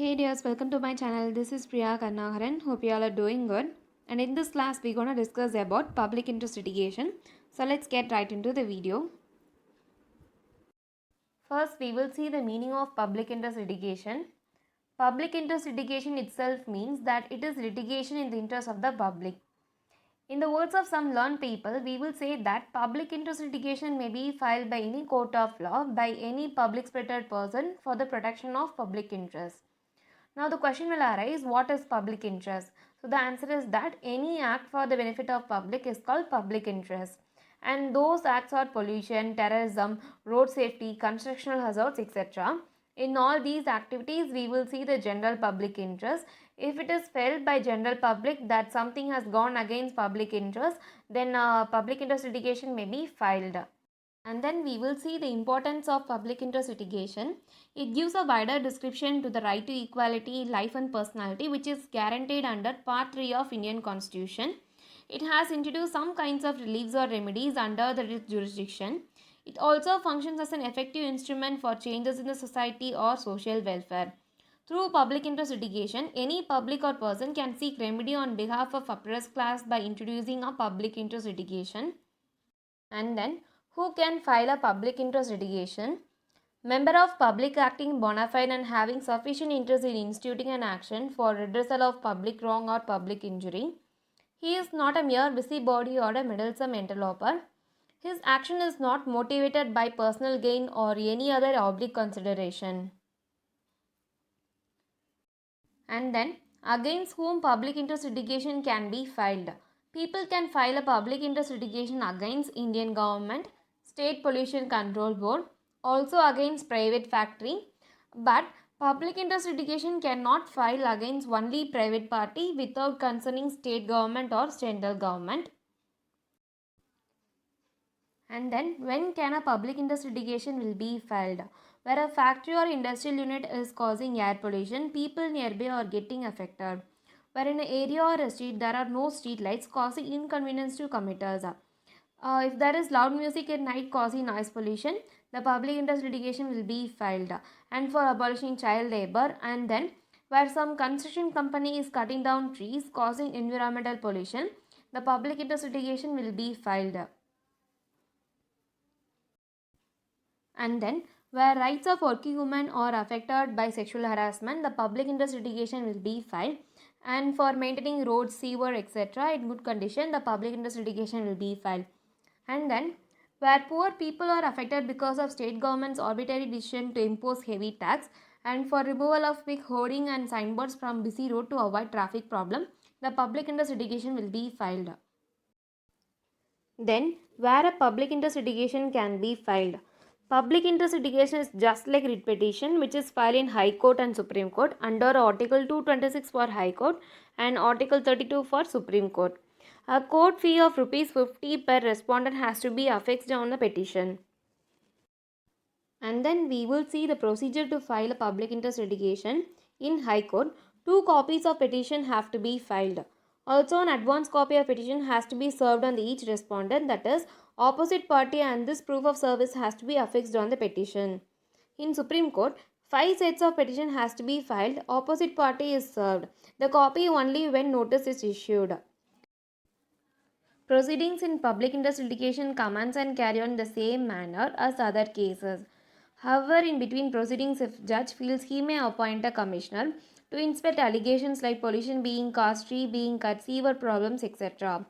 Hey dears, welcome to my channel. This is Priya Karnagaran. Hope you all are doing good. And in this class, we're going to discuss about public interest litigation. So let's get right into the video. First, we will see the meaning of public interest litigation. Public interest litigation itself means that it is litigation in the interest of the public. In the words of some learned people, we will say that public interest litigation may be filed by any court of law by any public spirited person for the protection of public interest. Now the question will arise, what is public interest? So the answer is that any act for the benefit of public is called public interest. And those acts are pollution, terrorism, road safety, constructional hazards, etc. In all these activities, we will see the general public interest. If it is felt by general public that something has gone against public interest, then public interest litigation may be filed. And then we will see the importance of public interest litigation. It gives a wider description to the right to equality, life and personality, which is guaranteed under Part 3 of Indian Constitution. It has introduced some kinds of reliefs or remedies under the jurisdiction. It also functions as an effective instrument for changes in the society or social welfare. Through public interest litigation, any public or person can seek remedy on behalf of oppressed class by introducing a public interest litigation. And then, who can file a public interest litigation? Member of public acting bona fide and having sufficient interest in instituting an action for redressal of public wrong or public injury. He is not a mere busybody or a meddlesome interloper. His action is not motivated by personal gain or any other oblique consideration. And then, against whom public interest litigation can be filed? People can file a public interest litigation against Indian government, State Pollution Control Board, also against private factory, but public interest litigation cannot file against only private party without concerning state government or central government. And then, when can a public interest litigation will be filed? Where a factory or industrial unit is causing air pollution, people nearby are getting affected. Where in an area or a street there are no street lights causing inconvenience to commuters. If there is loud music at night causing noise pollution, the public interest litigation will be filed. And for abolishing child labor, and then where some construction company is cutting down trees causing environmental pollution, the public interest litigation will be filed. And then, where rights of working women are affected by sexual harassment, the public interest litigation will be filed. And for maintaining roads, sewer, etc. in good condition, the public interest litigation will be filed. And then, where poor people are affected because of state government's arbitrary decision to impose heavy tax, and for removal of big hoarding and signboards from busy road to avoid traffic problem, the public interest litigation will be filed. Then, where a public interest litigation can be filed? Public interest litigation is just like writ petition, which is filed in High Court and Supreme Court under Article 226 for High Court and Article 32 for Supreme Court. A court fee of ₹50 per respondent has to be affixed on the petition. And then we will see the procedure to file a public interest litigation. In High Court, 2 copies of petition have to be filed. Also, an advance copy of petition has to be served on each respondent, that is, opposite party, and this proof of service has to be affixed on the petition. In Supreme Court, 5 sets of petition has to be filed. Opposite party is served the copy only when notice is issued. Proceedings in public interest litigation commence and carry on in the same manner as other cases. However, in between proceedings, if judge feels, he may appoint a commissioner to inspect allegations like pollution being caused, tree being cut, sewer problems, etc.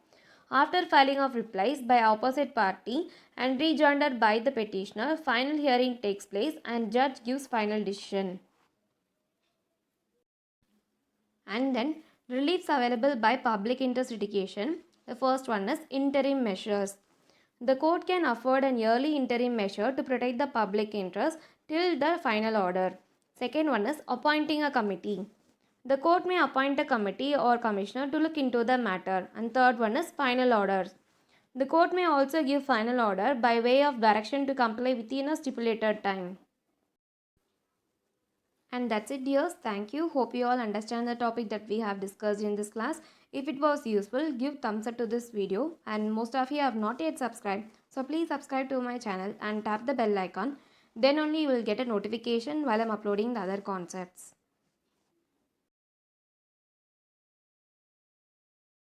After filing of replies by opposite party and rejoinder by the petitioner, final hearing takes place and judge gives final decision. And then, reliefs available by public interest litigation. The first one is interim measures. The court can afford an early interim measure to protect the public interest till the final order. Second one is appointing a committee. The court may appoint a committee or commissioner to look into the matter. And third one is final orders. The court may also give final order by way of direction to comply within a stipulated time. And that's it, dears. Thank you. Hope you all understand the topic that we have discussed in this class. If it was useful, give thumbs up to this video, and most of you have not yet subscribed, so please subscribe to my channel and tap the bell icon. Then only you will get a notification while I'm uploading the other concepts.